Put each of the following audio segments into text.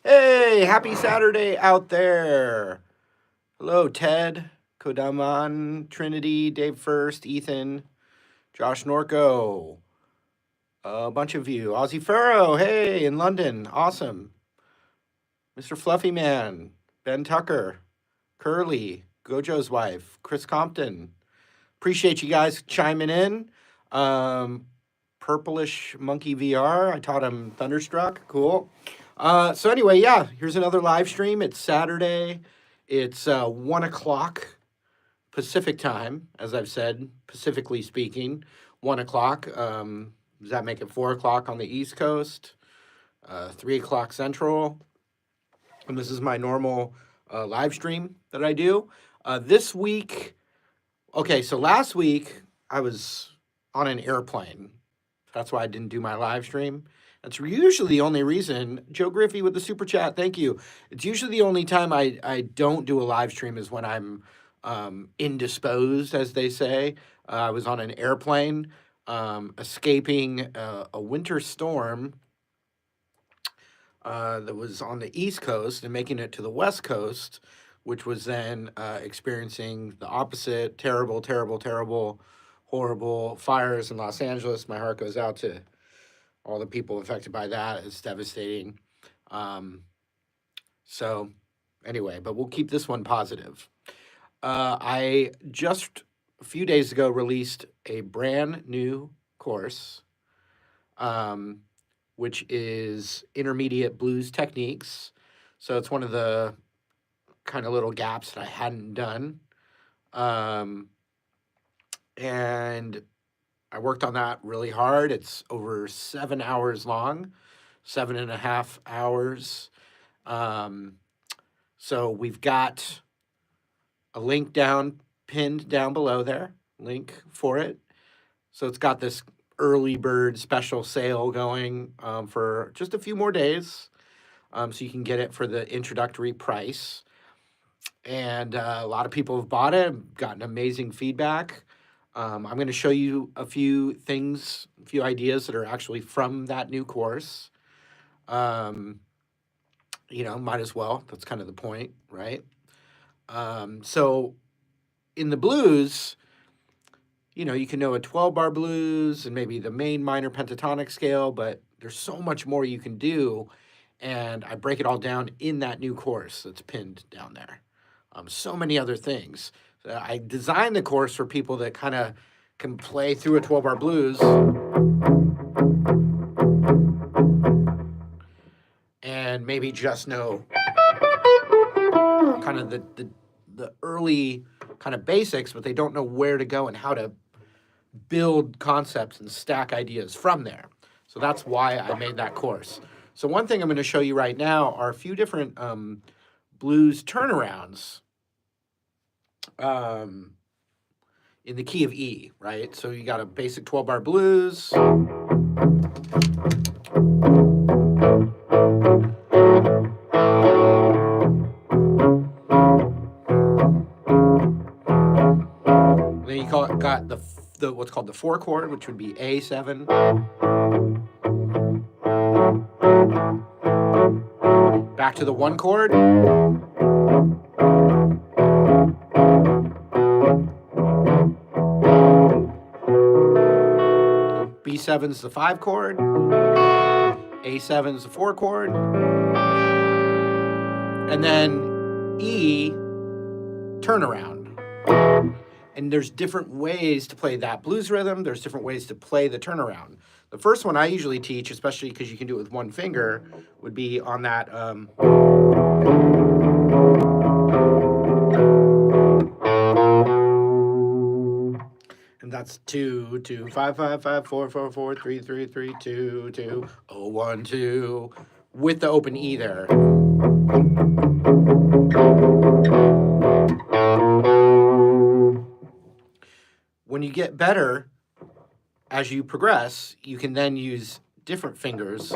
Hey, happy Saturday out there. Hello, Ted, Kodaman, Trinity, Dave First, Ethan, Josh Norco, a bunch of you. Ozzy Farrow, hey, in London, awesome. Mr. Fluffy Man, Ben Tucker, Curly, Gojo's wife, Chris Compton. Appreciate you guys chiming in. Um, Purplish Monkey VR, I taught him Thunderstruck, cool. So anyway, yeah, here's another live stream. It's Saturday. It's 1 o'clock Pacific time, as I've said, Pacifically speaking, 1 o'clock. Does that make it 4 o'clock on the East Coast? 3 o'clock Central. And this is my normal live stream that I do. This week, okay, so last week I was on an airplane. That's why I didn't do my live stream. That's usually the only reason. Joe Griffey with the super chat, thank you. It's usually the only time I don't do a live stream is when I'm indisposed, as they say. I was on an airplane escaping a winter storm that was on the East Coast and making it to the West Coast, which was then experiencing the opposite terrible, terrible, terrible, horrible fires in Los Angeles. My heart goes out to all the people affected by that. It's devastating. So anyway, but we'll keep this one positive. I just a few days ago released a brand new course, which is intermediate blues techniques. So it's one of the kind of little gaps that I hadn't done. And I worked on that really hard. It's over 7 hours long, 7.5 hours. So we've got a link pinned down below there, link for it. So it's got this early bird special sale going for just a few more days. So you can get it for the introductory price. And a lot of people have bought it, gotten amazing feedback. I'm going to show you a few things, a few ideas that are actually from that new course. Might as well. That's kind of the point, right? So in the blues, you can know a 12-bar blues and maybe the main minor pentatonic scale, but there's so much more you can do. And I break it all down in that new course that's pinned down there. So many other things. I designed the course for people that kind of can play through a 12-bar blues and maybe just know kind of the early kind of basics, but they don't know where to go and how to build concepts and stack ideas from there. So that's why I made that course. So one thing I'm going to show you right now are a few different blues turnarounds in the key of E, right? So you got a basic 12-bar blues. Then you got the what's called the 4 chord, which would be A7. Back to the 1 chord. B7's the 5 chord. A7's the 4 chord. And then E, turnaround. And there's different ways to play that blues rhythm. There's different ways to play the turnaround. The first one I usually teach, especially because you can do it with one finger, would be on that. And that's 2 2 5 5 5 4 4 4 3 3 3 2 2 0 1 2 with the open E there. When you get better, as you progress, you can then use different fingers.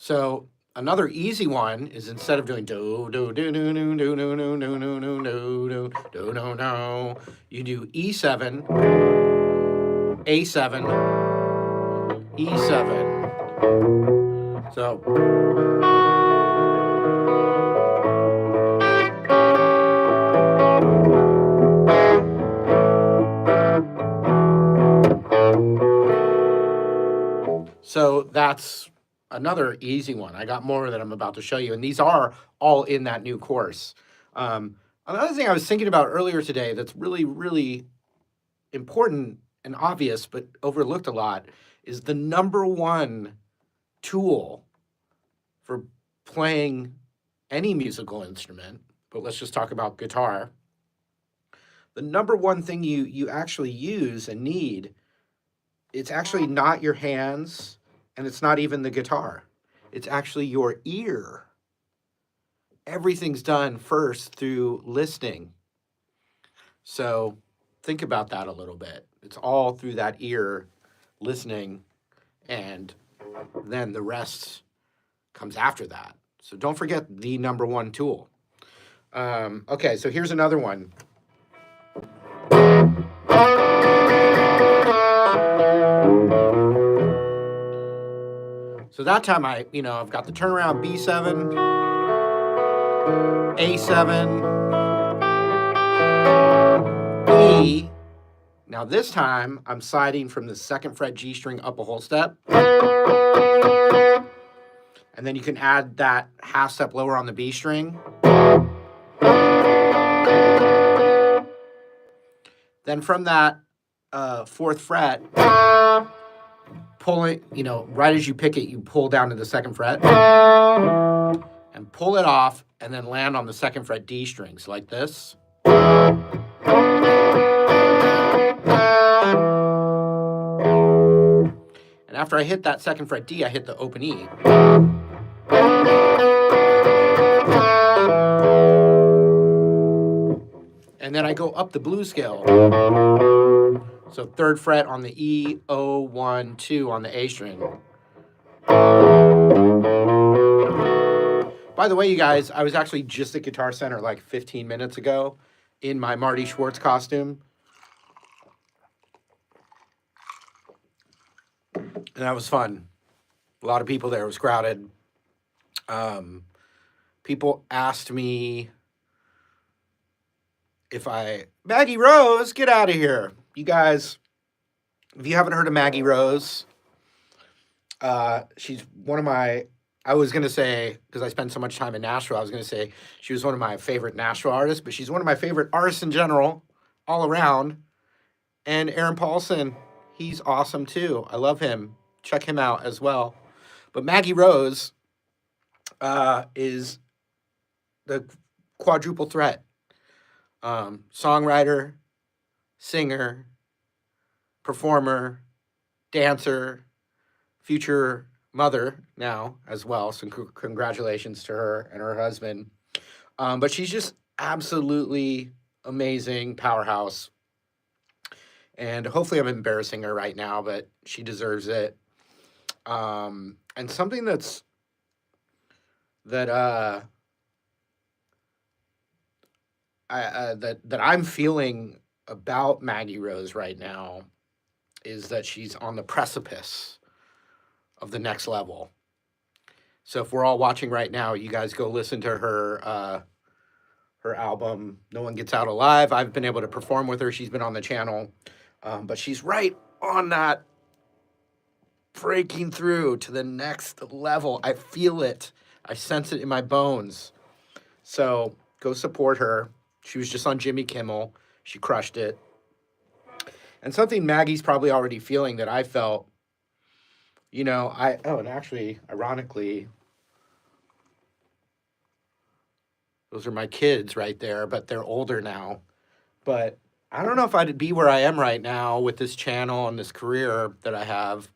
So another easy one is instead of doing do do do do do do do do do do do do do do do, you do E7, A7, E7. So that's another easy one. I got more that I'm about to show you, and these are all in that new course. Another thing I was thinking about earlier today that's really, really important and obvious, but overlooked a lot, is the number one tool for playing any musical instrument, but let's just talk about guitar. The number one thing you actually use and need, it's actually not your hands, and it's not even the guitar. It's actually your ear. Everything's done first through listening. So think about that a little bit. It's all through that ear listening, and then the rest comes after that. So don't forget the number one tool. Okay, so here's another one. So that time I've got the turnaround B7, A7, E. Now this time I'm sliding from the second fret G string up a whole step. And then you can add that half step lower on the B string. Then from that fourth fret, pull it, right as you pick it, you pull down to the second fret and pull it off, and then land on the second fret D strings like this. And after I hit that second fret D, I hit the open E. And then I go up the blues scale. So third fret on the E, O, 1, 2 on the A string. By the way, you guys, I was actually just at Guitar Center like 15 minutes ago in my Marty Schwartz costume. And that was fun. A lot of people there. It was crowded. People asked me Maggie Rose, get out of here. You guys, if you haven't heard of Maggie Rose, she's one of my, I was going to say, because I spent so much time in Nashville, I was going to say she was one of my favorite Nashville artists, but she's one of my favorite artists in general, all around. And Aaron Paulson, he's awesome too. I love him. Check him out as well. But Maggie Rose is the quadruple threat. Songwriter, singer, performer, dancer, future mother now as well. So congratulations to her and her husband. But she's just absolutely amazing powerhouse. And hopefully I'm embarrassing her right now, but she deserves it. And something that I'm feeling about Maggie Rose right now is that she's on the precipice of the next level. So if we're all watching right now, you guys go listen to her album, No One Gets Out Alive. I've been able to perform with her. She's been on the channel. But she's right on that breaking through to the next level. I feel it. I sense it in my bones. So go support her. She was just on Jimmy Kimmel. She crushed it. And something Maggie's probably already feeling that I felt, and actually, ironically, those are my kids right there, but they're older now. But I don't know if I'd be where I am right now with this channel and this career that I have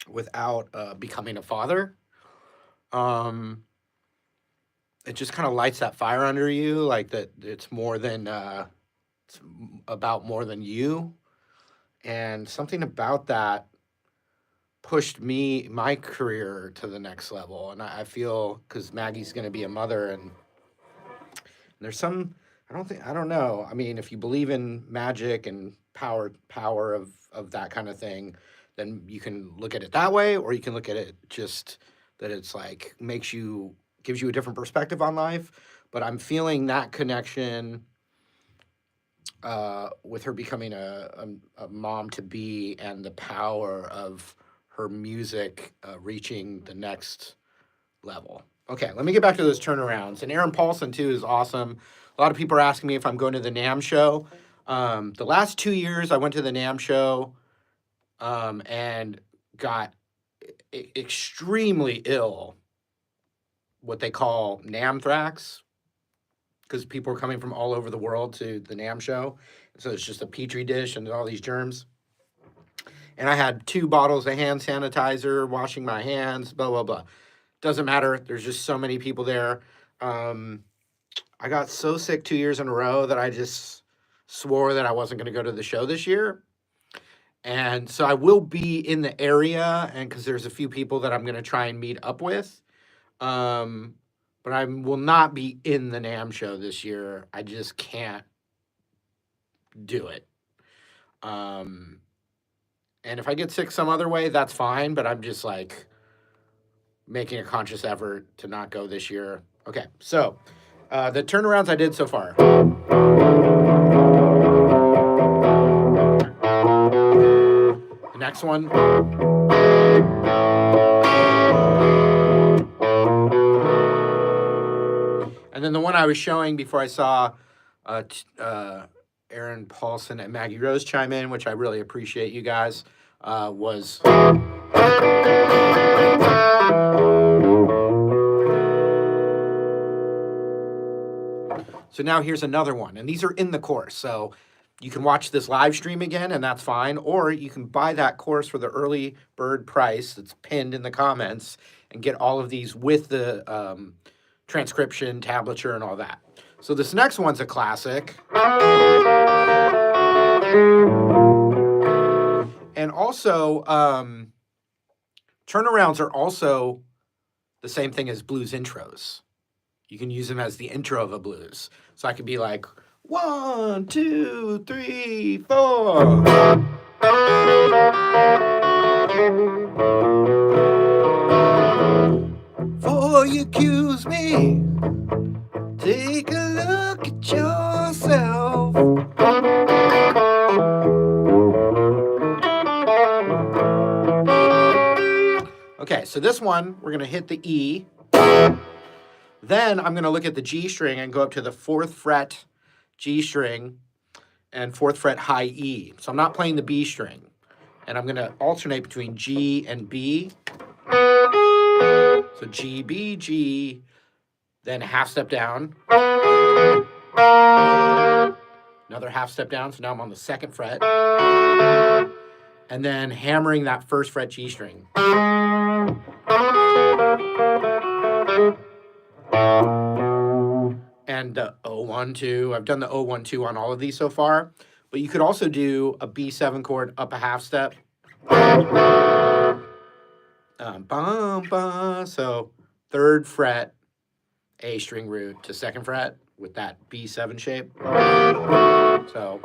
without becoming a father. It just kind of lights that fire under you, like that it's more than, it's about more than you. And something about that pushed my career to the next level. And I feel because Maggie's going to be a mother, and there's some, I don't know. I mean, if you believe in magic and power of that kind of thing, then you can look at it that way, or you can look at it just that it's like gives you a different perspective on life. But I'm feeling that connection with her becoming a mom to be, and the power of her music reaching the next level. Okay, let me get back to those turnarounds. And Aaron Paulson, too, is awesome. A lot of people are asking me if I'm going to the NAMM show. The last 2 years, I went to the NAMM show and got extremely ill, what they call NAMthrax, because people are coming from all over the world to the NAMM show. So it's just a petri dish and all these germs. And I had 2 bottles of hand sanitizer, washing my hands, blah, blah, blah. Doesn't matter. There's just so many people there. I got so sick 2 years in a row that I just swore that I wasn't going to go to the show this year. And so I will be in the area, and because there's a few people that I'm going to try and meet up with. But I will not be in the NAMM show this year. I just can't do it. And if I get sick some other way, that's fine. But I'm just like making a conscious effort to not go this year. Okay, so the turnarounds I did so far. The next one. And then the one I was showing before I saw Aaron Paulson and Maggie Rose chime in, which I really appreciate, you guys, was... So now here's another one, and these are in the course. So you can watch this live stream again, and that's fine, or you can buy that course for the early bird price that's pinned in the comments and get all of these with the transcription, tablature, and all that. So this next one's a classic. And also, turnarounds are also the same thing as blues intros. You can use them as the intro of a blues. So I could be like, 1, 2, 3, 4. Before you accuse me, take a look at yourself. Okay, so this one, we're going to hit the E. Then I'm going to look at the G string and go up to the 4th fret G string and 4th fret high E. So I'm not playing the B string. And I'm going to alternate between G and B. So G, B, G, then half step down. Another half step down, so now I'm on the 2nd fret. And then hammering that 1st fret G string. And the 0-1-2. I've done the 0-1-2 on all of these so far. But you could also do a B7 chord up a half step. So 3rd fret A string root to 2nd fret with that B7 shape. So.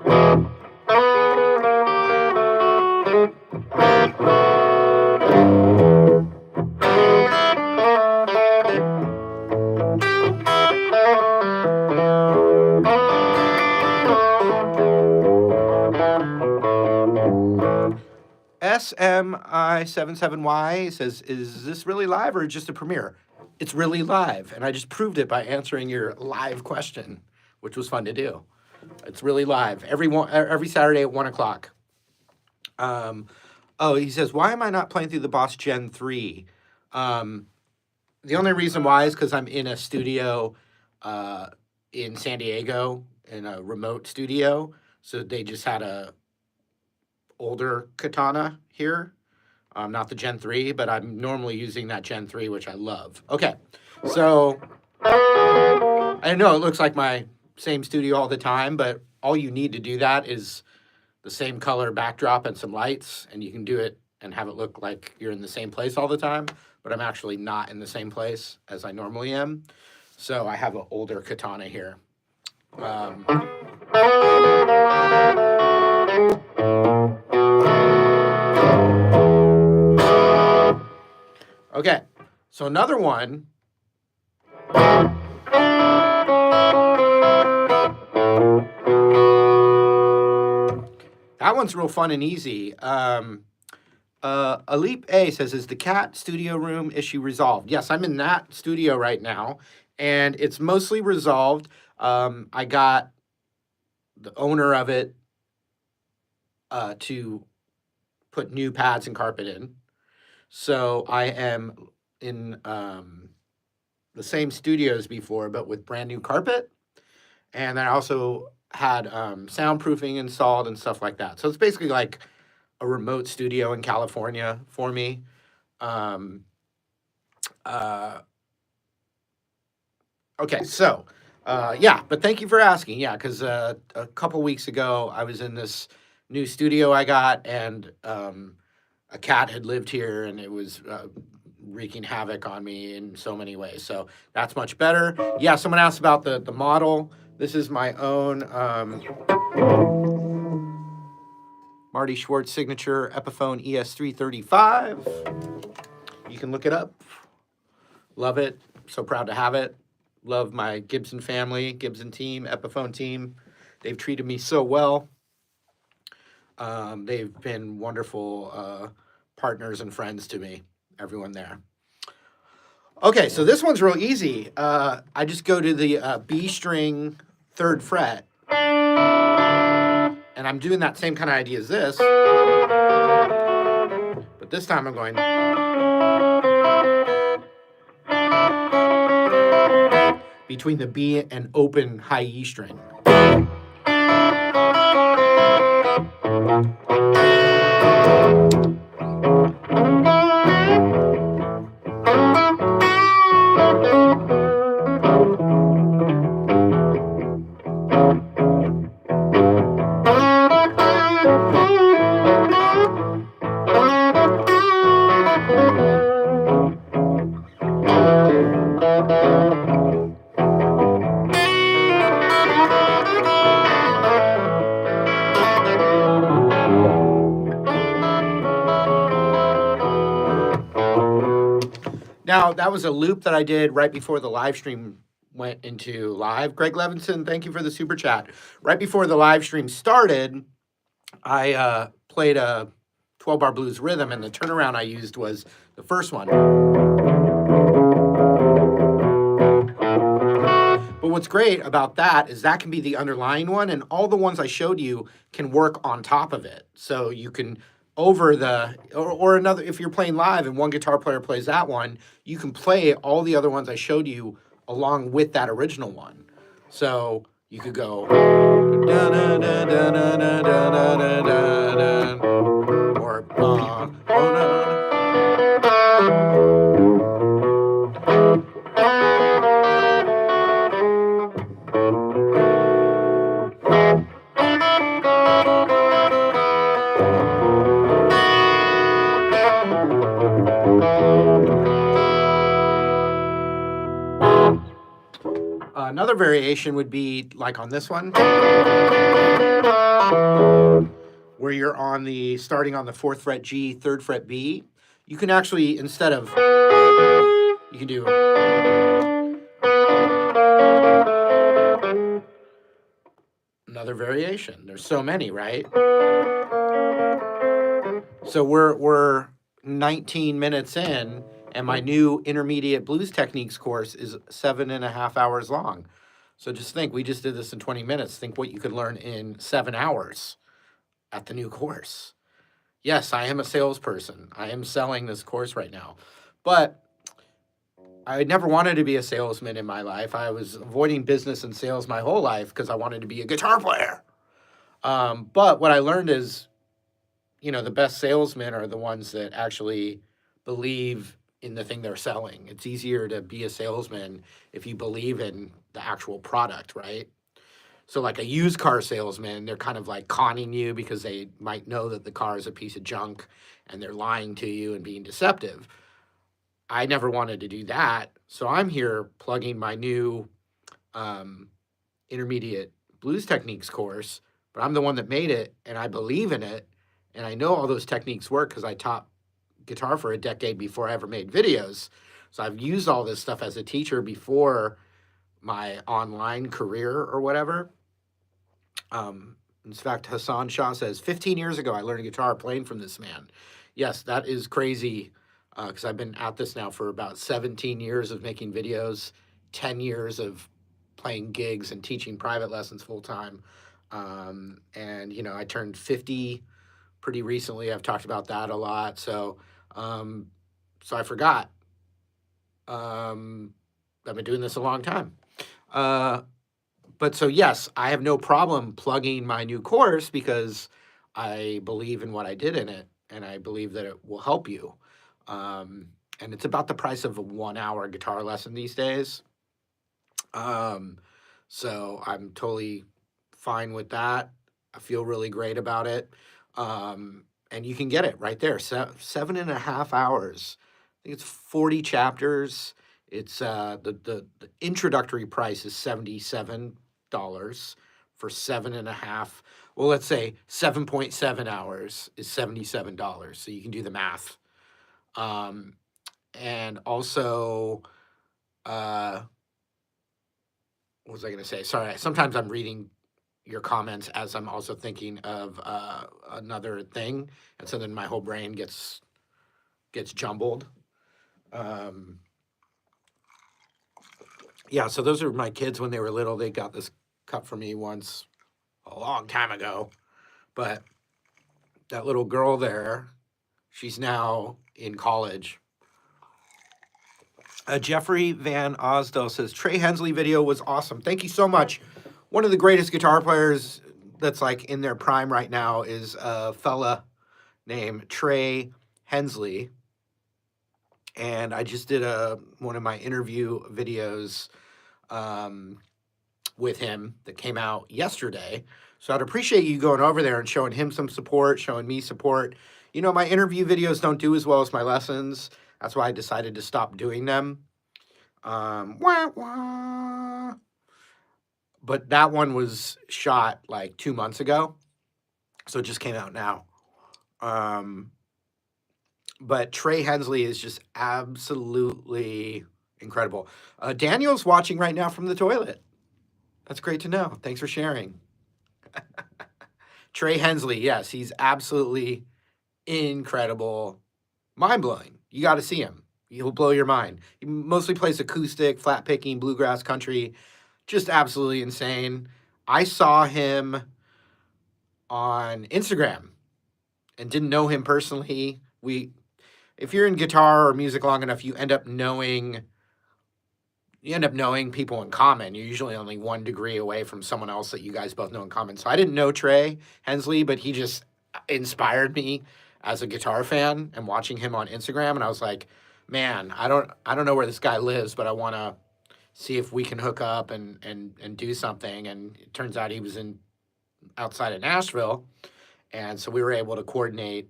SMI77Y says, is this really live or just a premiere? It's really live, and I just proved it by answering your live question, which was fun to do. It's really live, every Saturday at 1 o'clock. He says, why am I not playing through the Boss Gen 3? The only reason why is because I'm in a studio in San Diego, in a remote studio, so they just had a older katana here, not the Gen 3, but I'm normally using that Gen 3, which I love. Okay, so I know it looks like my same studio all the time, but all you need to do that is the same color backdrop and some lights, and you can do it and have it look like you're in the same place all the time, but I'm actually not in the same place as I normally am. So I have an older katana here. Okay, so another one. That one's real fun and easy. Alip A says, "Is the cat studio room issue resolved?" Yes, I'm in that studio right now, and it's mostly resolved. I got the owner of it to put new pads and carpet in. So I am in the same studio as before, but with brand new carpet. And I also had soundproofing installed and stuff like that. So it's basically like a remote studio in California for me. Okay, so yeah, but thank you for asking. Yeah, because a couple weeks ago I was in this new studio I got, and a cat had lived here, and it was wreaking havoc on me in so many ways. So that's much better. Yeah, someone asked about the model. This is my own Marty Schwartz signature Epiphone ES335. You can look it up. Love it. So proud to have it. Love my Gibson family, Gibson team, Epiphone team. They've treated me so well. They've been wonderful partners and friends to me, everyone there. Okay, so this one's real easy. I just go to the B string 3rd fret, and I'm doing that same kind of idea as this, but this time I'm going between the B and open high E string. Now, that was a loop that I did right before the live stream went into live. Greg Levinson, thank you for the super chat. Right before the live stream started, I played a 12-bar blues rhythm, and the turnaround I used was the first one. But what's great about that is that can be the underlying one, and all the ones I showed you can work on top of it. So you can over the, or another, if you're playing live and one guitar player plays that one, you can play all the other ones I showed you along with that original one. So you could go, or, another variation would be like on this one, where you're on the starting on the 4th fret G, 3rd fret B. You can actually, instead of, you can do another variation. There's so many, right? So we're 19 minutes in, and my new intermediate blues techniques course is 7.5 hours long. So just think, we just did this in 20 minutes. Think what you could learn in 7 hours at the new course. Yes, I am a salesperson. I am selling this course right now. But I never wanted to be a salesman in my life. I was avoiding business and sales my whole life because I wanted to be a guitar player. But what I learned is, you know, the best salesmen are the ones that actually believe in the thing they're selling. It's easier to be a salesman if you believe in the actual product, right? So like a used car salesman, they're kind of like conning you because they might know that the car is a piece of junk and they're lying to you and being deceptive. I never wanted to do that. So I'm here plugging my new um, intermediate blues techniques course, but I'm the one that made it and I believe in it. And I know all those techniques work because I taught guitar for a decade before I ever made videos. So I've used all this stuff as a teacher before my online career or whatever. In fact, Hassan Shah says, 15 years ago, I learned guitar playing from this man. Yes, that is crazy because I've been at this now for about 17 years of making videos, 10 years of playing gigs and teaching private lessons full time. And, you know, I turned 50 pretty recently. I've talked about that a lot. So I forgot. I've been doing this a long time. But so, yes, I have no problem plugging my new course because I believe in what I did in it and I believe that it will help you. And it's about the price of a 1 hour guitar lesson these days. So I'm totally fine with that. I feel really great about it. And you can get it right there. 7.5 hours. I think it's 40 chapters. It's the introductory price is $77 for 7.5. Well, let's say 7.7 hours is $77. So you can do the math. And also, what was I going to say? Sorry, sometimes I'm reading your comments as I'm also thinking of another thing, and so then my whole brain gets jumbled. Yeah, so those are my kids when they were little. They got this cup for me once a long time ago, but that little girl there, she's now in college. Jeffrey Van Osdell says, Trey Hensley video was awesome. Thank you so much. One of the greatest guitar players that's like in their prime right now is a fella named Trey Hensley. And I just did one of my interview videos with him that came out yesterday. So I'd appreciate you going over there and showing him some support, showing me support. You know, my interview videos don't do as well as my lessons. That's why I decided to stop doing them. Wah, wah. But that one was shot like 2 months ago. So it just came out now. But Trey Hensley is just absolutely incredible. Daniel's watching right now from the toilet. That's great to know. Thanks for sharing. Trey Hensley, yes, he's absolutely incredible. Mind-blowing. You got to see him. He'll blow your mind. He mostly plays acoustic, flat picking, bluegrass, country. Just absolutely insane. I saw him on Instagram and didn't know him personally. If you're in guitar or music long enough, you end up knowing people in common. You're usually only 1 degree away from someone else that you guys both know in common. So I didn't know Trey Hensley, but he just inspired me as a guitar fan and watching him on Instagram. And I was like, man, I don't know where this guy lives, but I want to see if we can hook up and do something. And it turns out he was outside of Nashville. And so we were able to coordinate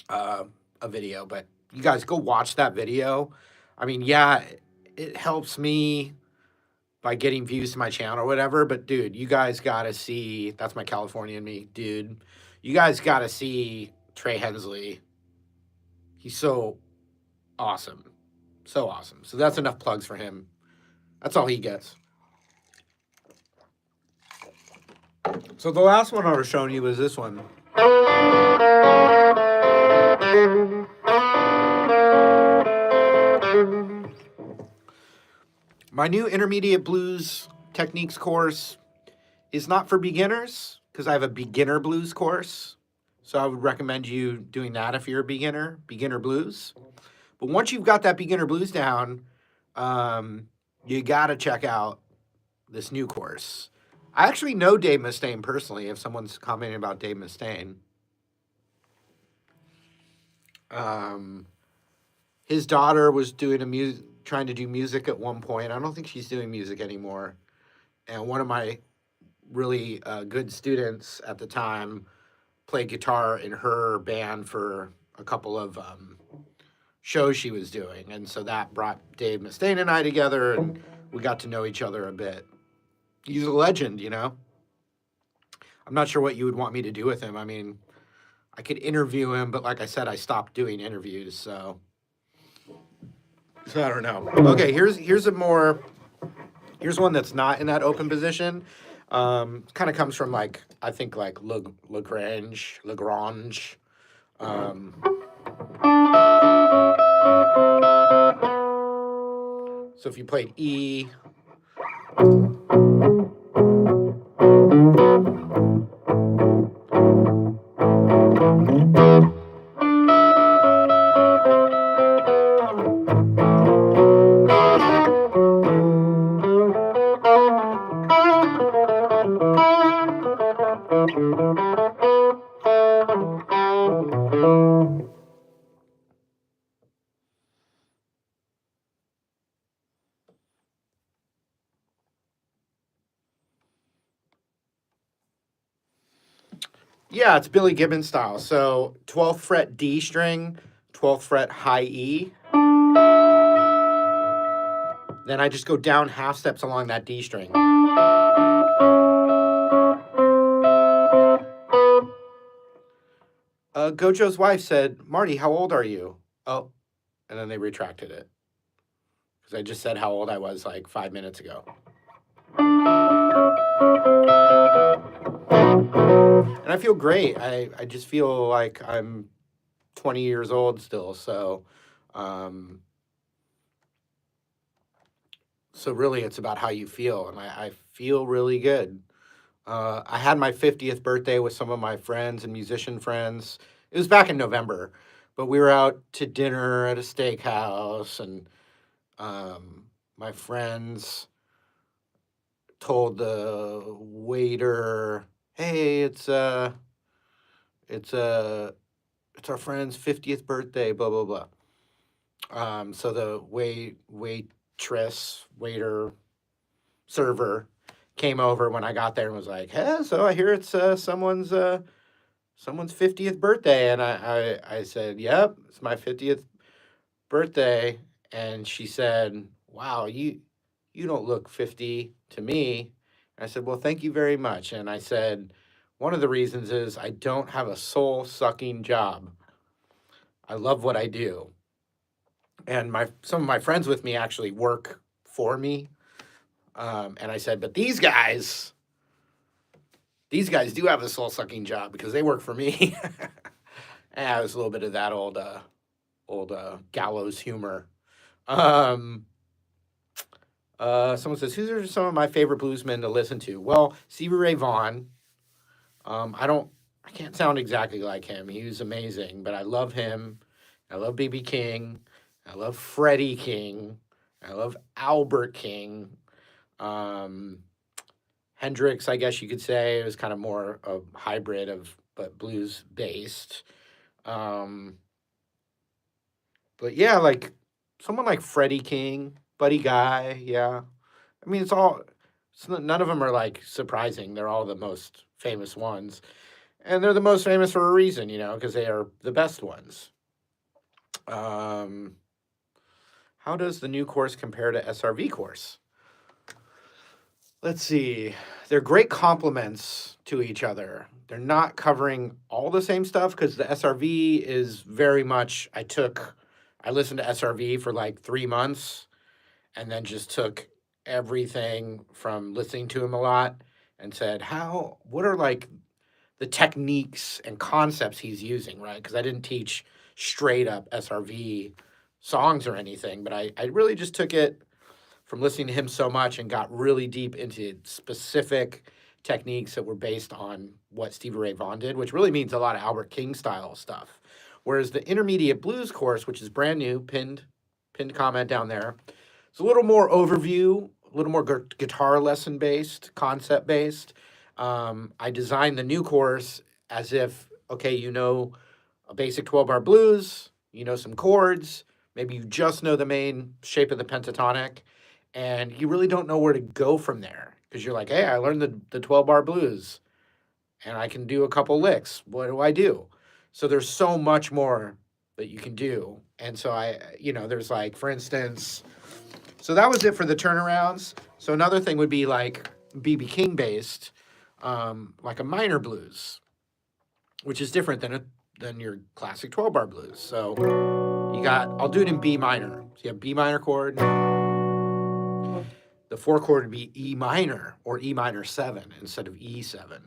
a video, but you guys go watch that video. I mean, yeah, it helps me by getting views to my channel or whatever, but dude, you guys gotta see, that's my Californian me, dude. You guys gotta see Trey Hensley. He's so awesome. So awesome. So that's enough plugs for him. That's all he gets. So the last one I was showing you was this one. My new intermediate blues techniques course is not for beginners because I have a beginner blues course. So I would recommend you doing that if you're a beginner blues. But once you've got that beginner blues down, you got to check out this new course. I actually know Dave Mustaine personally, if someone's commenting about Dave Mustaine. His daughter was trying to do music at one point. I don't think she's doing music anymore. And one of my really good students at the time played guitar in her band for a couple of shows she was doing. And so that brought Dave Mustaine and I together, and we got to know each other a bit. He's a legend, you know? I'm not sure what you would want me to do with him. I mean, I could interview him, but like I said, I stopped doing interviews, so I don't know. Okay, here's one that's not in that open position. Kind of comes from like I think like Lagrange. So if you played E. Yeah, it's Billy Gibbon style. So 12th fret D string, 12th fret high E. Then I just go down half steps along that D string. Gojo's wife said, "Marty, how old are you?" Oh, and then they retracted it. Because I just said how old I was like 5 minutes ago. And I feel great. I just feel like I'm 20 years old still. So really it's about how you feel. And I feel really good. I had my 50th birthday with some of my friends and musician friends. It was back in November, but we were out to dinner at a steakhouse, and my friends told the waiter, "Hey, it's our friend's 50th birthday, blah blah blah." So the waitress, waiter, server came over when I got there and was like, "Hey, so I hear it's someone's 50th birthday," and I said, "Yep, it's my 50th birthday," and she said, "Wow, you don't look 50 to me." And I said, "Well, thank you very much," and I said, "One of the reasons is I don't have a soul sucking job. I love what I do." And some of my friends with me actually work for me. And I said, "But these guys do have a soul sucking job because they work for me." Yeah, it was a little bit of that old gallows humor. Someone says, "Who are some of my favorite bluesmen to listen to?" Well, Stevie Ray Vaughan. I can't sound exactly like him. He was amazing, but I love him. I love B.B. King. I love Freddie King. I love Albert King. Hendrix, I guess you could say, it was kind of more a hybrid but blues based. But yeah, like someone like Freddie King, Buddy Guy, yeah. I mean, none of them are like surprising. They're all the most famous ones. And they're the most famous for a reason, because they are the best ones. How does the new course compare to SRV course? Let's see. They're great complements to each other. They're not covering all the same stuff because the SRV is very much, I listened to SRV for like 3 months and then just took everything from listening to him a lot and said, what are like the techniques and concepts he's using, right? Because I didn't teach straight up SRV songs or anything, but I really just took it from listening to him so much and got really deep into specific techniques that were based on what Stevie Ray Vaughan did, which really means a lot of Albert King style stuff. Whereas the intermediate blues course, which is brand new, pinned comment down there, it's a little more overview, a little more guitar lesson based, concept based. I designed the new course as if, okay, a basic 12-bar blues, some chords, maybe you just know the main shape of the pentatonic, and you really don't know where to go from there. because you're like, hey, I learned the 12-bar blues and I can do a couple licks. What do I do? So there's so much more that you can do. And so there's like, for instance, so that was it for the turnarounds. So another thing would be like B.B. King based, like a minor blues, which is different than your classic 12-bar blues. So I'll do it in B minor. So you have B minor chord. The 4 chord would be E minor or E minor 7 instead of E7.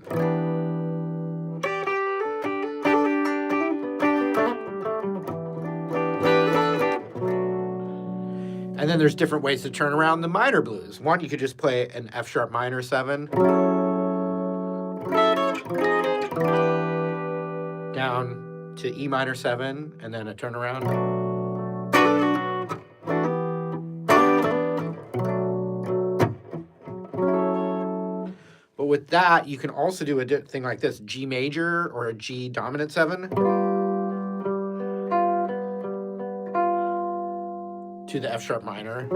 And then there's different ways to turn around the minor blues. One, you could just play an F sharp minor 7 down to E minor 7 and then a turnaround. But with that, you can also do a thing like this, G major or a G dominant 7 to the F sharp minor.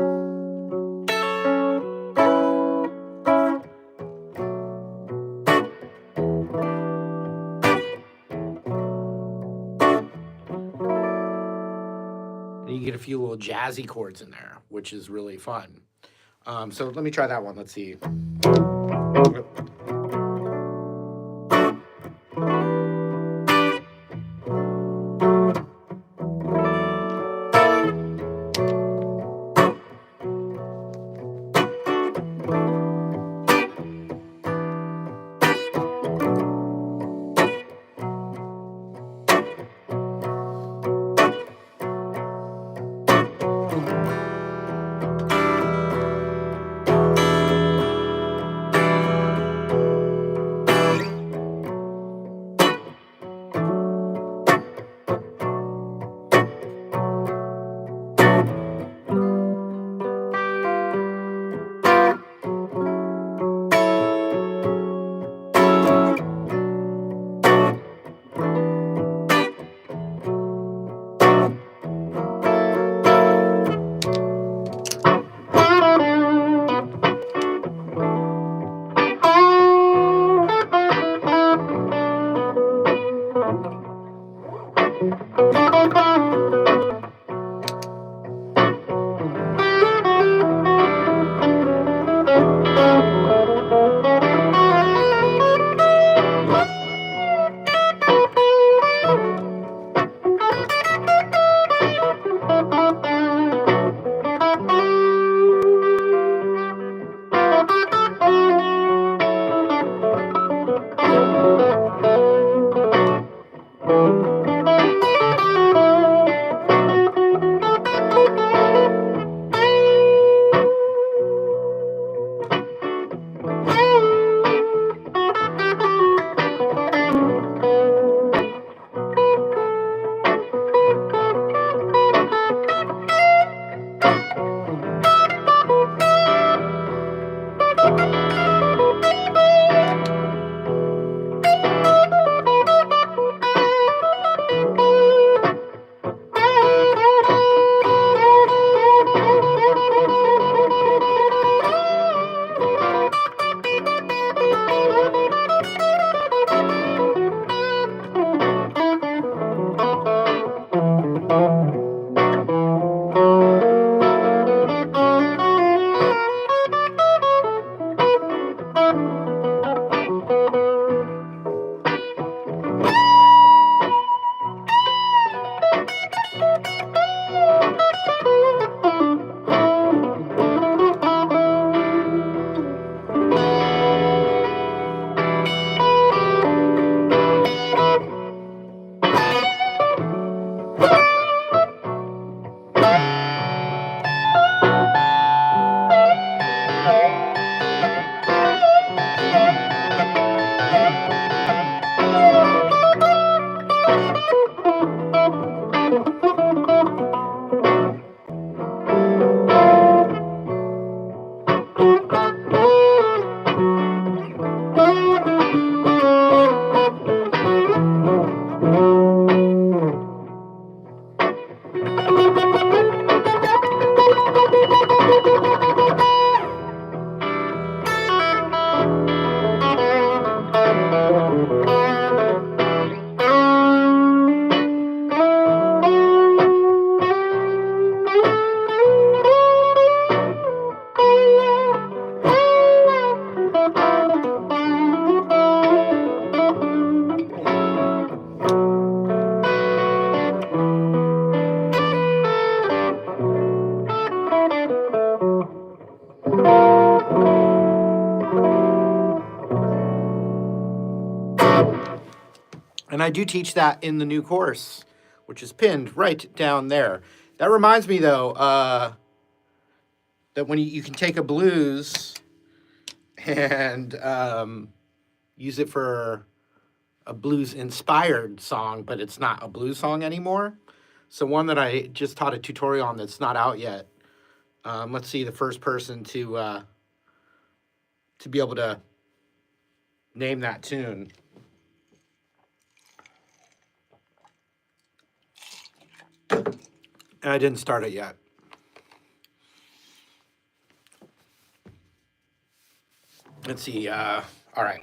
And you get a few little jazzy chords in there, which is really fun. So let me try that one. Let's see. And I do teach that in the new course, which is pinned right down there. That reminds me, though, that when you can take a blues and use it for a blues-inspired song, but it's not a blues song anymore. So one that I just taught a tutorial on that's not out yet. Let's see the first person to be able to name that tune. And I didn't start it yet. Let's see. All right.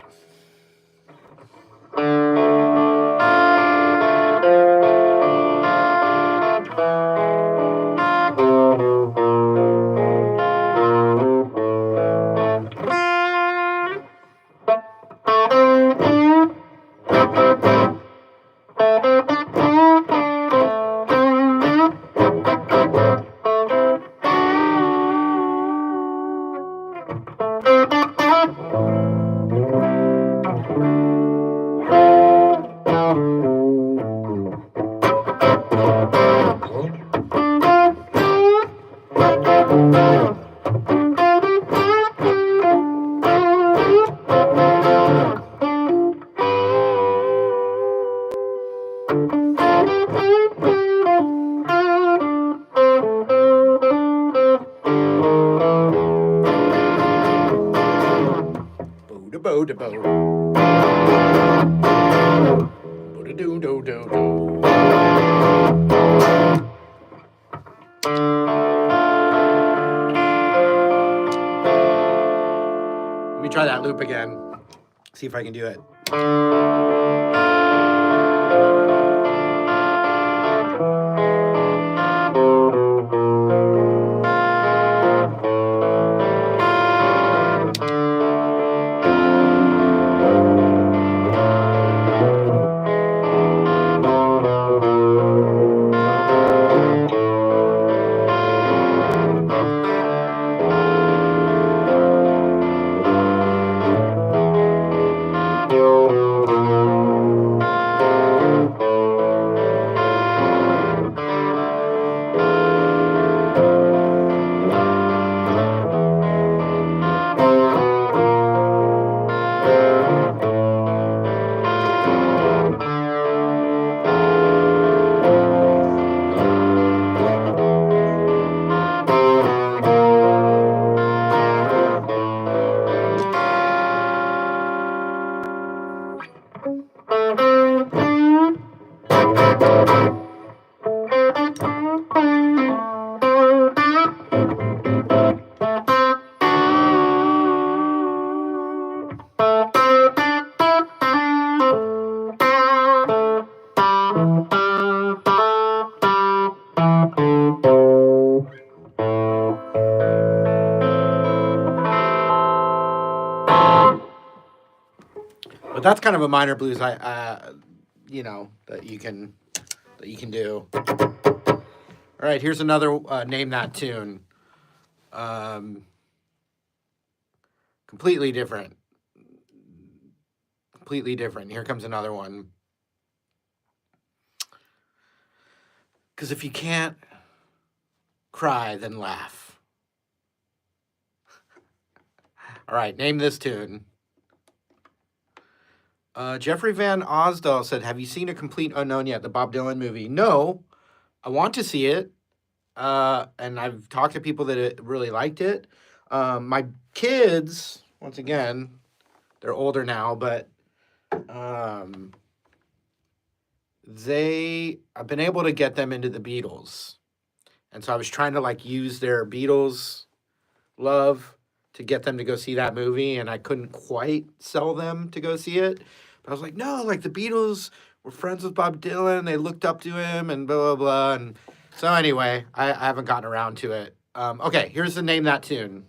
Let me try that loop again. See if I can do it. But that's kind of a minor blues, that you can do. All right, here's another name that tune. Completely different. Completely different. Here comes another one. Because if you can't cry, then laugh. All right, name this tune. Jeffrey Van Osdal said, have you seen A Complete Unknown yet, the Bob Dylan movie? No, I want to see it. And I've talked to people that really liked it. My kids, once again, they're older now, but I've been able to get them into the Beatles. And so I was trying to use their Beatles love to get them to go see that movie, and I couldn't quite sell them to go see it. But I was like, no, the Beatles were friends with Bob Dylan, they looked up to him, and blah, blah, blah. And so anyway, I haven't gotten around to it. Okay, here's the name that tune.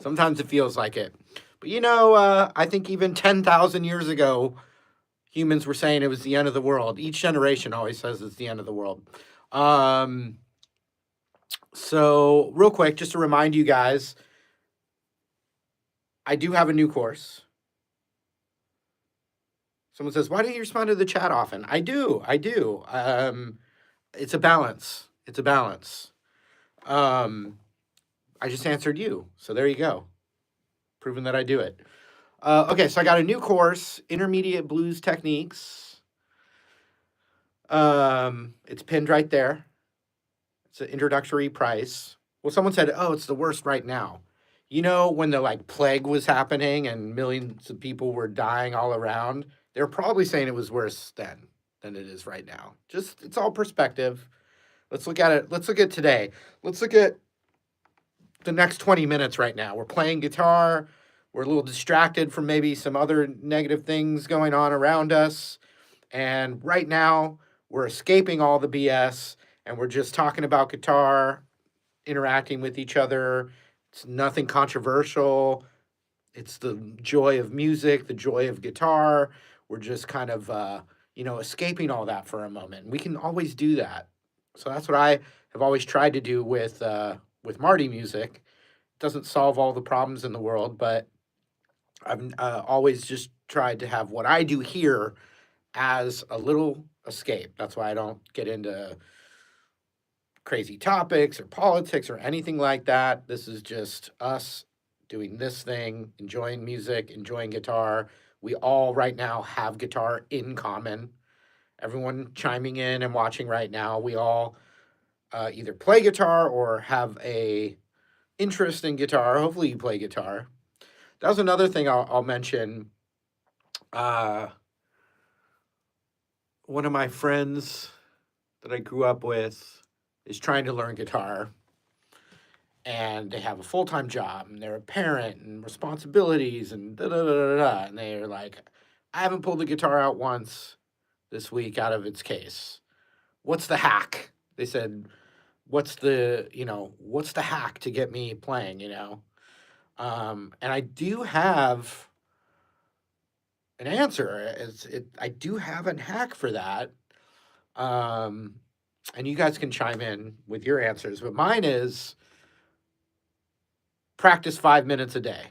Sometimes it feels like it. But you know, I think even 10,000 years ago, humans were saying it was the end of the world. Each generation always says it's the end of the world. Um, so, real quick, just to remind you guys, I do have a new course. Someone says, "Why don't you respond to the chat often?" I do. I do. It's a balance. It's a balance. Um, I just answered you. So there you go. Proving that I do it. Okay, so I got a new course, Intermediate Blues Techniques. It's pinned right there. It's an introductory price. Well, someone said, "Oh, it's the worst right now." You know, when the like plague was happening and millions of people were dying all around, they're probably saying it was worse then than it is right now. Just it's all perspective. Let's look at it. Let's look at today. Let's look at the next 20 minutes right now. We're playing guitar. We're a little distracted from maybe some other negative things going on around us. And right now, we're escaping all the BS and we're just talking about guitar, interacting with each other. It's nothing controversial. It's the joy of music, the joy of guitar. We're just kind of, escaping all that for a moment. We can always do that. So that's what I have always tried to do with Marty music. It doesn't solve all the problems in the world, but I've always just tried to have what I do here as a little escape. That's why I don't get into crazy topics or politics or anything like that. This is just us doing this thing, enjoying music, enjoying guitar. We all right now have guitar in common. Everyone chiming in and watching right now, we all either play guitar or have a interest in guitar. Hopefully, you play guitar. That was another thing I'll mention. Uh, One of my friends that I grew up with is trying to learn guitar, and they have a full time job, and they're a parent, and responsibilities, and da da da da da. And they're like, I haven't pulled the guitar out once this week out of its case. What's the hack? They said, what's the hack to get me playing, and I do have an answer. I do have a hack for that. Um, and you guys can chime in with your answers, but mine is practice 5 minutes a day.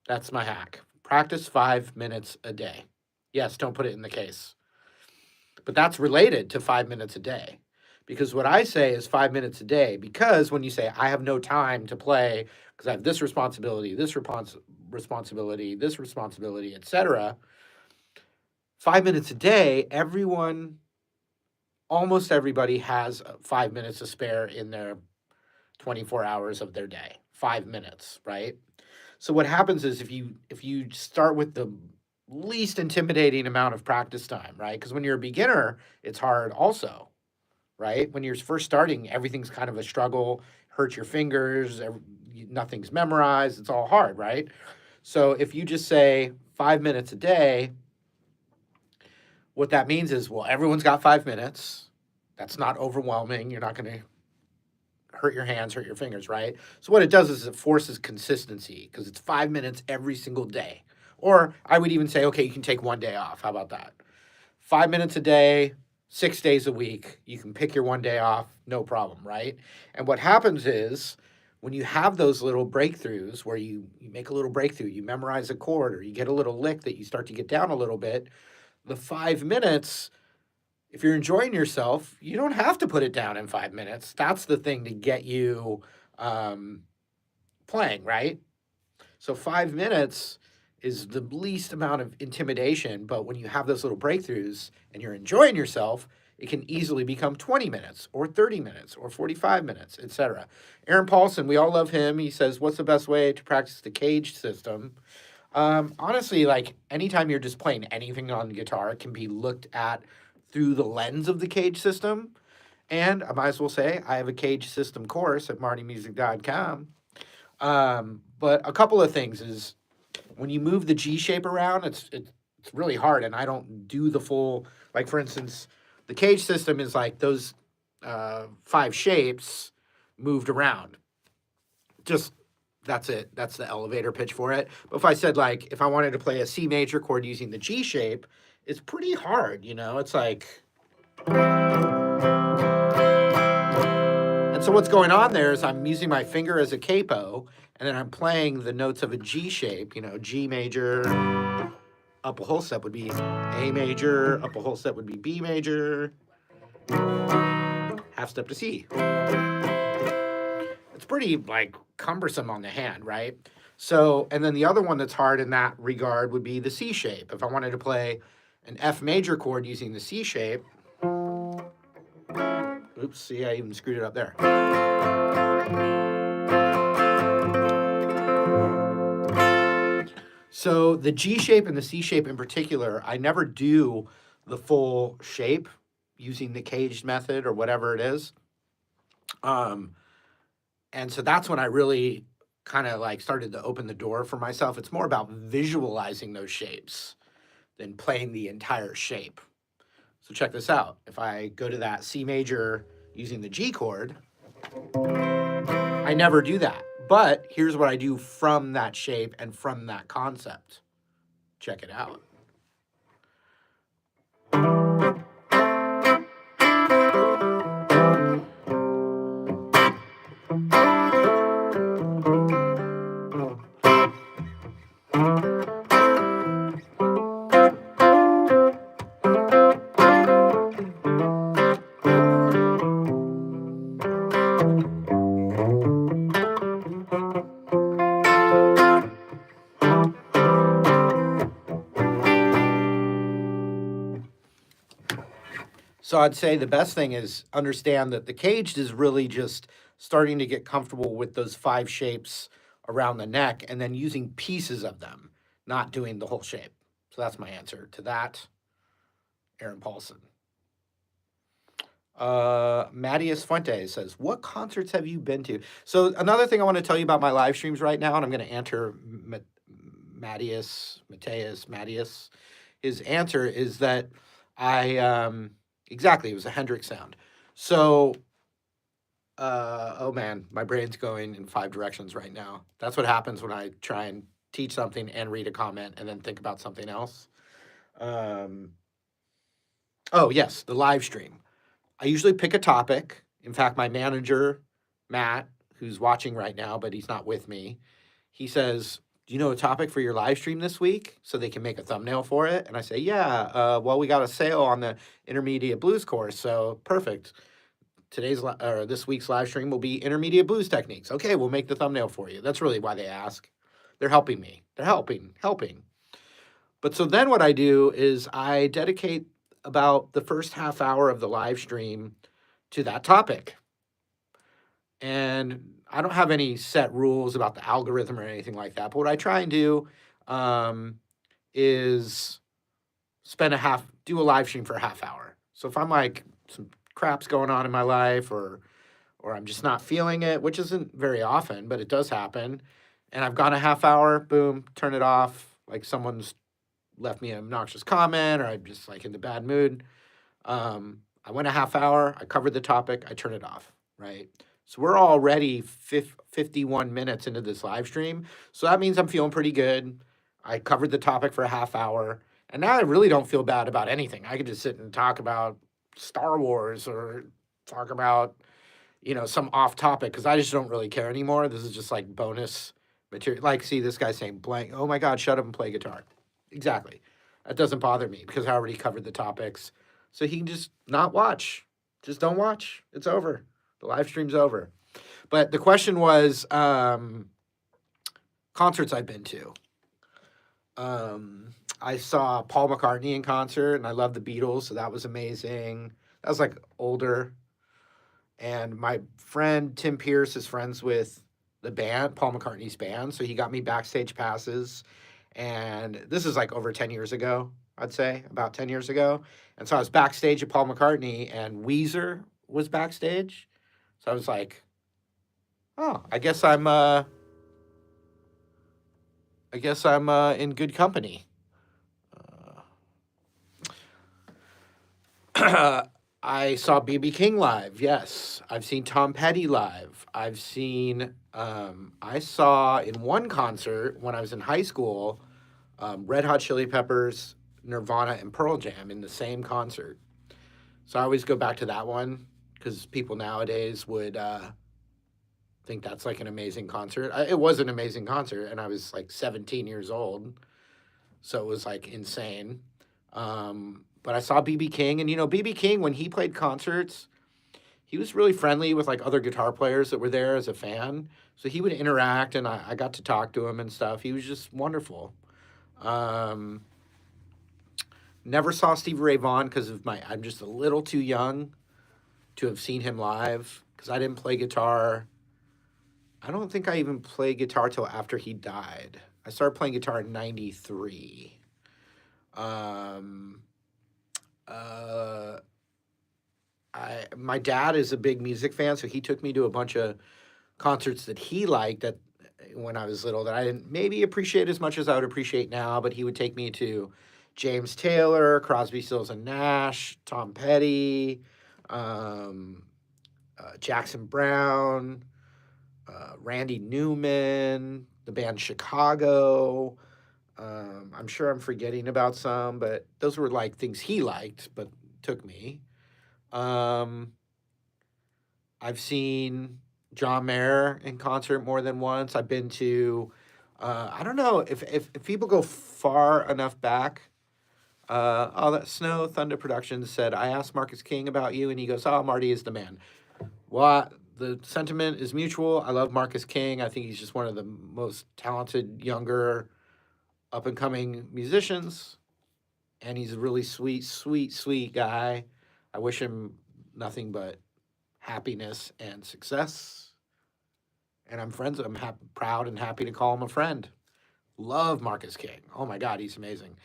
That's my hack. Practice 5 minutes a day. Yes, don't put it in the case. But that's related to 5 minutes a day. Because what I say is 5 minutes a day, because when you say, I have no time to play because I have this responsibility, this responsibility, etc. 5 minutes a day, almost everybody has 5 minutes to spare in their 24 hours of their day. 5 minutes, right? So what happens is if you start with the least intimidating amount of practice time, right? Because when you're a beginner, it's hard also, right? When you're first starting, everything's kind of a struggle, hurt your fingers, nothing's memorized, it's all hard, right? So if you just say 5 minutes a day, what that means is, well, everyone's got 5 minutes. That's not overwhelming. You're not going to hurt your hands, hurt your fingers, right? So what it does is it forces consistency because it's 5 minutes every single day. Or I would even say, okay, you can take one day off. How about that? 5 minutes a day, 6 days a week. You can pick your one day off, no problem, right? And what happens is when you have those little breakthroughs where you make a little breakthrough, you memorize a chord or you get a little lick that you start to get down a little bit, the 5 minutes, if you're enjoying yourself, you don't have to put it down in 5 minutes. That's the thing to get you playing, right? So 5 minutes is the least amount of intimidation, but when you have those little breakthroughs and you're enjoying yourself, it can easily become 20 minutes or 30 minutes or 45 minutes, etc. Aaron Paulson, we all love him. He says, what's the best way to practice the cage system? Honestly, like anytime you're just playing anything on the guitar, it can be looked at through the lens of the cage system. And I might as well say I have a cage system course at martymusic.com. But a couple of things is when you move the G shape around, it's really hard, and I don't do the full. Like for instance, the cage system is like those 5 shapes moved around. Just That's it. That's the elevator pitch for it. But if I said, like, if I wanted to play a C major chord using the G shape, it's pretty hard, you know? It's like. And so what's going on there is I'm using my finger as a capo, and then I'm playing the notes of a G shape, you know, G major, up a whole step would be A major, up a whole step would be B major, half step to C. It's pretty, like, cumbersome on the hand, right? So, and then the other one that's hard in that regard would be the C shape. If I wanted to play an F major chord using the C shape, oops, see, I even screwed it up there. So the G shape and the C shape in particular, I never do the full shape using the caged method or whatever it is. And so that's when I really kind of like started to open the door for myself. It's more about visualizing those shapes than playing the entire shape. So check this out. If I go to that C major using the G chord, I never do that. But here's what I do from that shape and from that concept. Check it out. So I'd say the best thing is understand that the caged is really just starting to get comfortable with those 5 shapes around the neck and then using pieces of them, not doing the whole shape. So that's my answer to that, Aaron Paulson. Mattias Fuentes says, what concerts have you been to? So another thing I want to tell you about my live streams right now, and I'm going to answer Mattias. His answer is that exactly, it was a Hendrix sound. So, oh man, my brain's going in 5 directions right now. That's what happens when I try and teach something and read a comment and then think about something else. Oh, yes, the live stream. I usually pick a topic. In fact, my manager, Matt, who's watching right now, but he's not with me, he says, do you know a topic for your live stream this week so they can make a thumbnail for it? And I say, yeah, well, we got a sale on the intermediate blues course, so perfect. This week's live stream will be intermediate blues techniques. Okay, we'll make the thumbnail for you. That's really why they ask. They're helping me. They're helping. But so then what I do is I dedicate about the first half hour of the live stream to that topic. And I don't have any set rules about the algorithm or anything like that. But what I try and do is do a live stream for a half hour. So if I'm like some crap's going on in my life or I'm just not feeling it, which isn't very often, but it does happen, and I've gone a half hour, boom, turn it off, like someone's left me an obnoxious comment or I'm just like in the bad mood. I went a half hour, I covered the topic, I turn it off, right? So we're already 51 minutes into this live stream. So that means I'm feeling pretty good. I covered the topic for a half hour. And now I really don't feel bad about anything. I could just sit and talk about Star Wars or talk about, some off topic because I just don't really care anymore. This is just like bonus material. Like, see this guy saying blank, oh my God, shut up and play guitar. Exactly. That doesn't bother me because I already covered the topics. So he can just not watch. Just don't watch. It's over. The live stream's over. But the question was concerts I've been to. I saw Paul McCartney in concert, and I love the Beatles, so that was amazing. That was like older. And my friend Tim Pierce is friends with the band, Paul McCartney's band, so he got me backstage passes. And this is like over 10 years ago, I'd say, about 10 years ago. And so I was backstage at Paul McCartney, and Weezer was backstage. So I was like, oh, I guess I'm in good company. I saw BB King live. Yes, I've seen Tom Petty live. I've seen. I saw in one concert when I was in high school, Red Hot Chili Peppers, Nirvana, and Pearl Jam in the same concert. So I always go back to that one because people nowadays would think that's like an amazing concert. It was an amazing concert, and I was like 17 years old, so it was like insane. But I saw BB King, and BB King when he played concerts, he was really friendly with like other guitar players that were there as a fan. So he would interact, and I got to talk to him and stuff. He was just wonderful. Um, Never saw Stevie Ray Vaughan because of I'm just a little too young to have seen him live because I didn't play guitar. I don't think I even played guitar till after he died. I started playing guitar in '93. Um, uh, my dad is a big music fan, so he took me to a bunch of concerts that he liked that when I was little that I didn't maybe appreciate as much as I would appreciate now. But he would take me to James Taylor, Crosby, Stills and Nash, Tom Petty, um, Jackson Brown, Randy Newman, the band Chicago. I'm sure I'm forgetting about some, but those were like things he liked, but took me. Um, I've seen John Mayer in concert more than once. I've been to, I don't know if people go far enough back. That Snow Thunder Productions said, I asked Marcus King about you, and he goes, oh, Marty is the man. Well, the sentiment is mutual. I love Marcus King. I think he's just one of the most talented, younger, up and coming musicians. And he's a really sweet, sweet, sweet guy. I wish him nothing but happiness and success. And I'm friends. I'm proud and happy to call him a friend. Love Marcus King. Oh my God, he's amazing.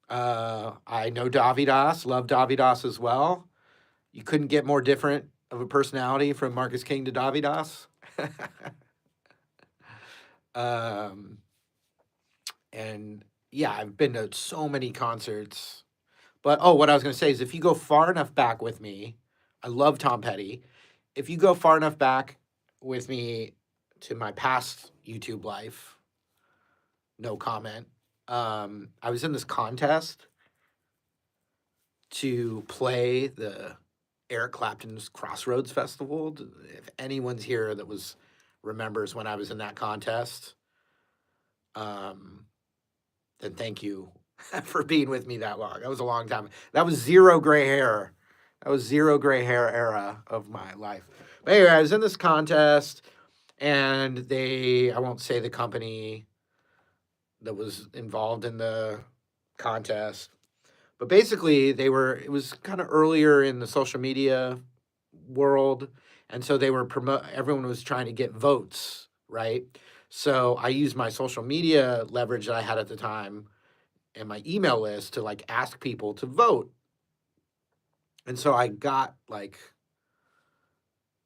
I know Davidas. Love Davidas as well. You couldn't get more different of a personality from Marcus King to Davidas. um, and yeah, I've been to so many concerts. But what I was going to say is if you go far enough back with me, I love Tom Petty. If you go far enough back with me to my past YouTube life, no comment. I was in this contest to play the Eric Clapton's Crossroads Festival. If anyone's here that remembers when I was in that contest, then thank you for being with me that long. That was a long time. That was zero gray hair. That was zero gray hair era of my life. But anyway, I was in this contest, and I won't say the company that was involved in the contest, but basically it was kind of earlier in the social media world. And so they were everyone was trying to get votes, right? So I used my social media leverage that I had at the time and my email list to like ask people to vote. And so I got like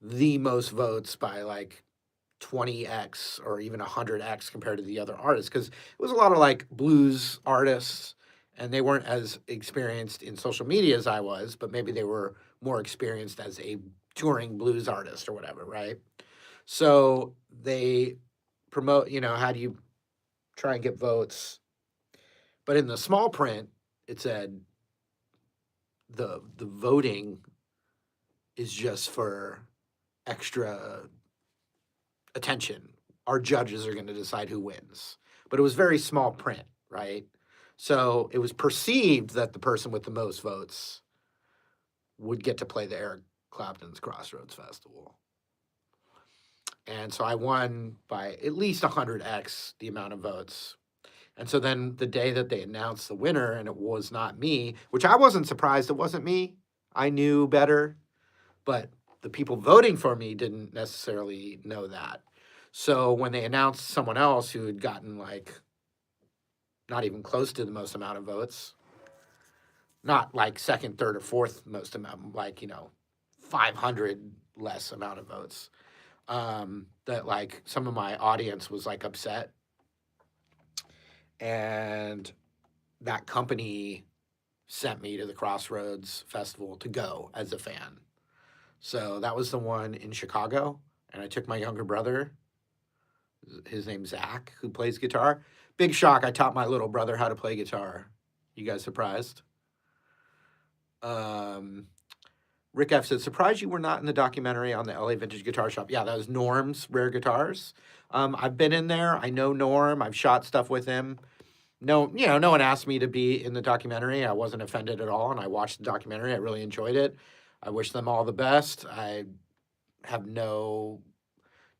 the most votes by like 20x or even 100x compared to the other artists because it was a lot of like blues artists and they weren't as experienced in social media as I was, but maybe they were more experienced as a touring blues artist or whatever, right? So they promote, how do you try and get votes? But in the small print, it said the voting is just for extra attention. Our judges are going to decide who wins. But it was very small print, right? So it was perceived that the person with the most votes would get to play the Eric Clapton's Crossroads Festival. And so I won by at least 100x the amount of votes. And so then the day that they announced the winner, and it was not me, which I wasn't surprised it wasn't me. I knew better, but the people voting for me didn't necessarily know that. So when they announced someone else who had gotten like not even close to the most amount of votes, not like second, third, or fourth most amount, like 500 less amount of votes, that like some of my audience was like upset, and that company sent me to the Crossroads Festival to go as a fan. So that was the one in Chicago, and I took my younger brother. His name's Zach, who plays guitar. Big shock! I taught my little brother how to play guitar. You guys surprised? Rick F said, surprised you were not in the documentary on the LA Vintage Guitar Shop. Yeah, that was Norm's Rare Guitars. I've been in there. I know Norm. I've shot stuff with him. No, no one asked me to be in the documentary. I wasn't offended at all, and I watched the documentary. I really enjoyed it. I wish them all the best. I have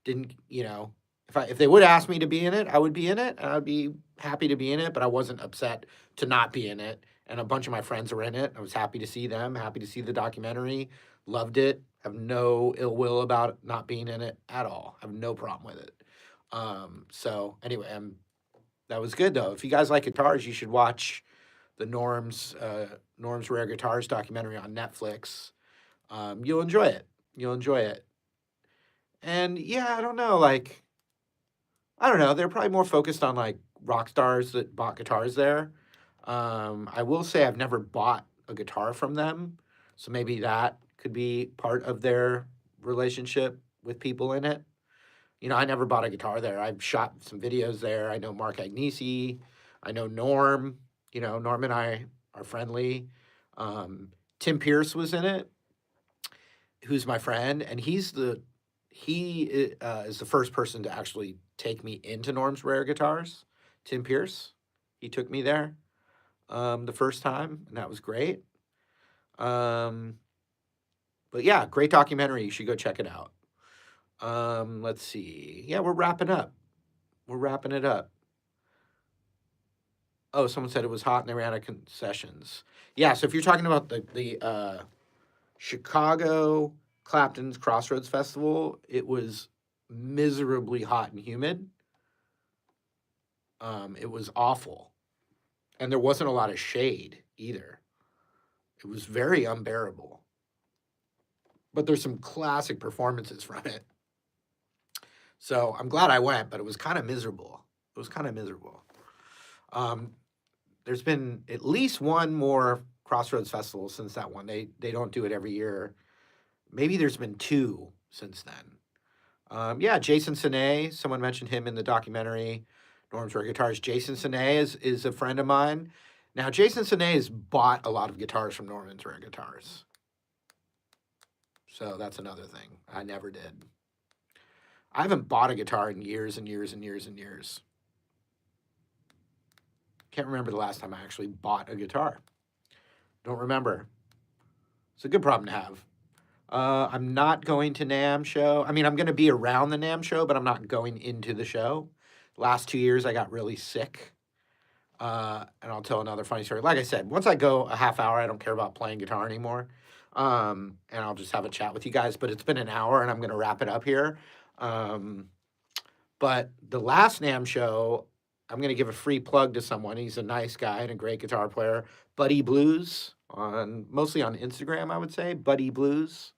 didn't, if they would ask me to be in it, I would be in it, and I'd be happy to be in it, but I wasn't upset to not be in it. And a bunch of my friends are in it. I was happy to see them, happy to see the documentary, loved it, have no ill will about not being in it at all. I have no problem with it. So anyway, that was good though. If you guys like guitars, you should watch the Norm's Rare Guitars documentary on Netflix. You'll enjoy it. You'll enjoy it. And yeah, I don't know, they're probably more focused on like rock stars that bought guitars there. I will say I've never bought a guitar from them, so maybe that could be part of their relationship with people in it. I never bought a guitar there. I've shot some videos there. I know Mark Agnesi. I know Norm. Norm and I are friendly. Tim Pierce was in it, who's my friend, and he is the first person to actually take me into Norm's Rare Guitars. Tim Pierce, he took me there the first time, and that was great. But yeah, great documentary. You should go check it out. Let's see. Yeah, we're wrapping up. We're wrapping it up. Oh, someone said it was hot and they ran out of concessions. Yeah, so if you're talking about the Chicago Clapton's Crossroads Festival, it was miserably hot and humid. It was awful. And there wasn't a lot of shade either. It was very unbearable. But there's some classic performances from it. So I'm glad I went, but it was kind of miserable. There's been at least one more Crossroads Festival since that one. They don't do it every year. Maybe there's been two since then. Yeah, Jason Sine, someone mentioned him in the documentary, Norm's Rare Guitars. Jason Sine is a friend of mine. Now, Jason Sine has bought a lot of guitars from Norm's Rare Guitars. So that's another thing. I never did. I haven't bought a guitar in years and years and years and years. Can't remember the last time I actually bought a guitar. Don't remember. It's a good problem to have. I'm not going to NAMM show. I mean, I'm going to be around the NAMM show, but I'm not going into the show. Last 2 years, I got really sick. And I'll tell another funny story. Like I said, once I go a half hour, I don't care about playing guitar anymore. And I'll just have a chat with you guys. But it's been an hour, and I'm going to wrap it up here. But the last NAMM show, I'm going to give a free plug to someone. He's a nice guy and a great guitar player. Buddy Blues, mostly on Instagram, I would say. Buddy Blues.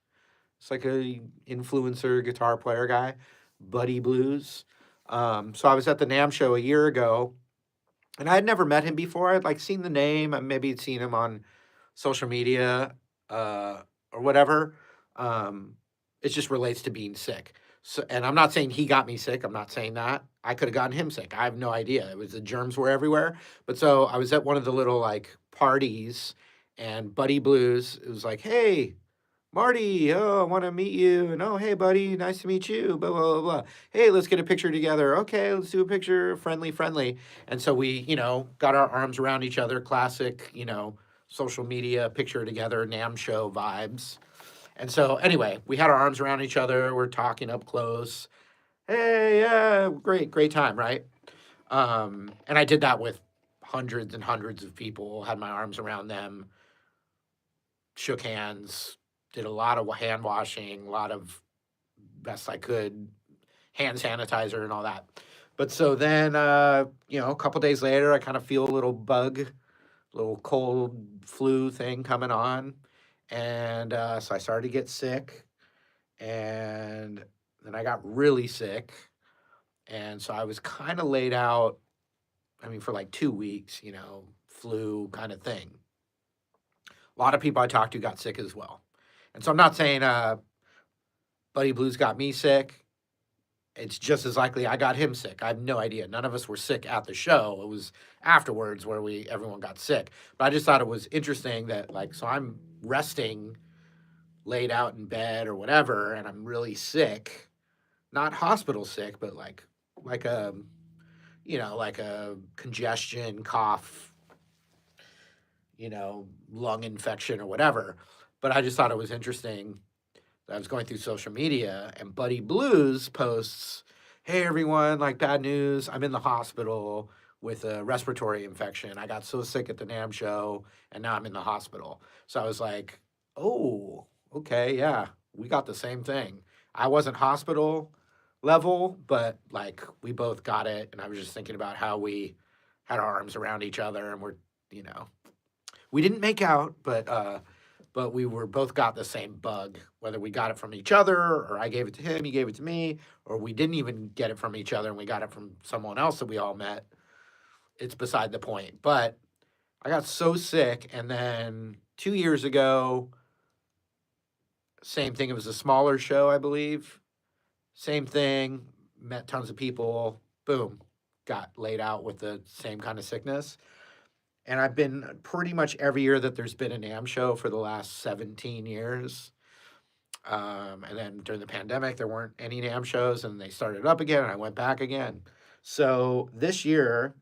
It's like a influencer guitar player guy. Buddy Blues. So I was at the NAMM show a year ago, and I had never met him before. I'd seen the name. I maybe had seen him on social media or whatever. It just relates to being sick. So, and I'm not saying he got me sick. I'm not saying that. I could have gotten him sick. I have no idea. It was the germs were everywhere. But so I was at one of the little parties, and Buddy Blues, it was like, hey, Marty, I want to meet you. And oh, hey, buddy, nice to meet you. Blah, blah, blah, blah. Hey, let's get a picture together. Okay, let's do a picture. Friendly. And so we, got our arms around each other. Classic, social media picture together, NAMM show vibes. And so anyway, we had our arms around each other. We're talking up close. Hey, yeah, great time, right? And I did that with hundreds and hundreds of people, had my arms around them, shook hands, did a lot of hand washing, a lot of best I could, hand sanitizer and all that. But so then, a couple days later, I kind of feel a little cold flu thing coming on. And so I started to get sick, and then I got really sick. And so I was kind of laid out, for 2 weeks, flu kind of thing. A lot of people I talked to got sick as well. And so I'm not saying Buddy Blues got me sick. It's just as likely I got him sick. I have no idea. None of us were sick at the show. It was afterwards where everyone got sick. But I just thought it was interesting that so I'm resting, laid out in bed or whatever, and I'm really sick. Not hospital sick, but like a like a congestion, cough, lung infection or whatever. But I just thought it was interesting that I was going through social media and Buddy Blues posts, "Hey everyone, like bad news, I'm in the hospital with a respiratory infection. I got so sick at the NAMM show and now I'm in the hospital." So I was like, "Oh, okay, yeah, we got the same thing." I wasn't hospital level, but like we both got it, and I was just thinking about how we had our arms around each other and we didn't make out, but we were both got the same bug, whether we got it from each other or I gave it to him, he gave it to me, or we didn't even get it from each other and we got it from someone else that we all met. It's beside the point. But I got so sick, and then 2 years ago, same thing. It was a smaller show, I believe. Same thing, met tons of people, boom, got laid out with the same kind of sickness. And I've been pretty much every year that there's been a NAMM show for the last 17 years. And then during the pandemic, there weren't any NAMM shows, and they started up again, and I went back again. So this year,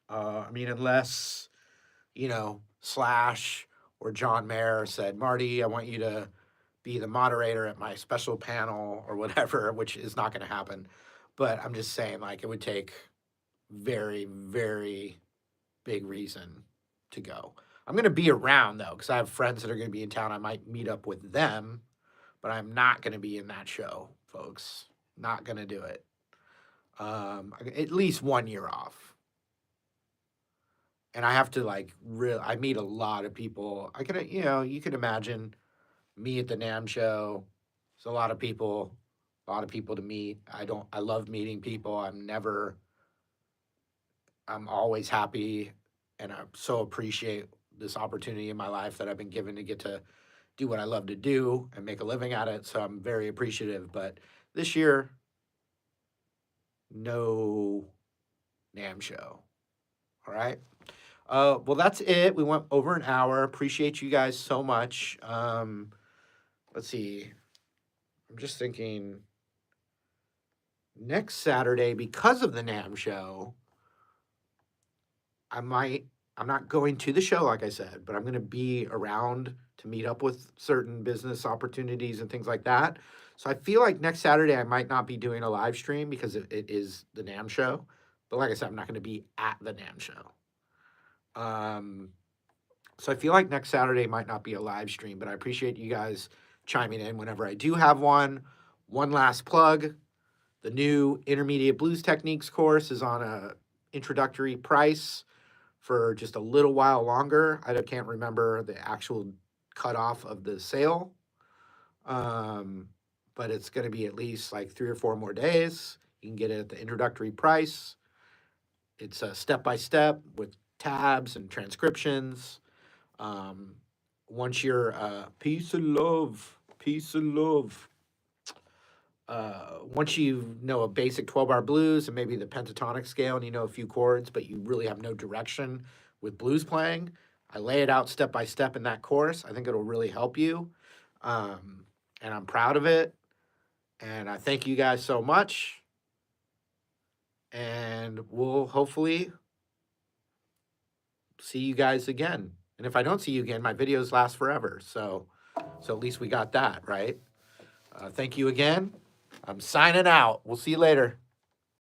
unless, Slash or John Mayer said, "Marty, I want you to be the moderator at my special panel," or whatever, which is not going to happen. But I'm just saying, it would take very, very big reason to go. I'm going to be around, though, because I have friends that are going to be in town. I might meet up with them, but I'm not going to be in that show, folks. Not going to do it. At least 1 year off. And I have to, I meet a lot of people. I could, you can imagine me at the NAMM show. There's a lot of people to meet. I love meeting people. I'm always happy, and I so appreciate this opportunity in my life that I've been given to get to do what I love to do and make a living at it. So I'm very appreciative. But this year, no NAMM show. All right. Well, that's it. We went over an hour. Appreciate you guys so much. Let's see. I'm just thinking next Saturday, because of the NAMM show, I'm not going to the show, like I said, but I'm going to be around to meet up with certain business opportunities and things like that. So I feel like next Saturday I might not be doing a live stream because it is the NAMM show. But like I said, I'm not going to be at the NAMM show. So I feel like next Saturday might not be a live stream, but I appreciate you guys chiming in whenever I do have one. One last plug. The new Intermediate Blues Techniques course is on a introductory price for just a little while longer. I can't remember the actual cutoff of the sale, but it's going to be at least 3 or 4 more days. You can get it at the introductory price. It's a step-by-step with tabs and transcriptions. Once you're peace and love. Once you know a basic 12-bar blues and maybe the pentatonic scale and you know a few chords, but you really have no direction with blues playing, I lay it out step by step in that course. I think it'll really help you. And I'm proud of it. And I thank you guys so much. And we'll hopefully see you guys again. And if I don't see you again, my videos last forever. So at least we got that, right? Thank you again. I'm signing out. We'll see you later.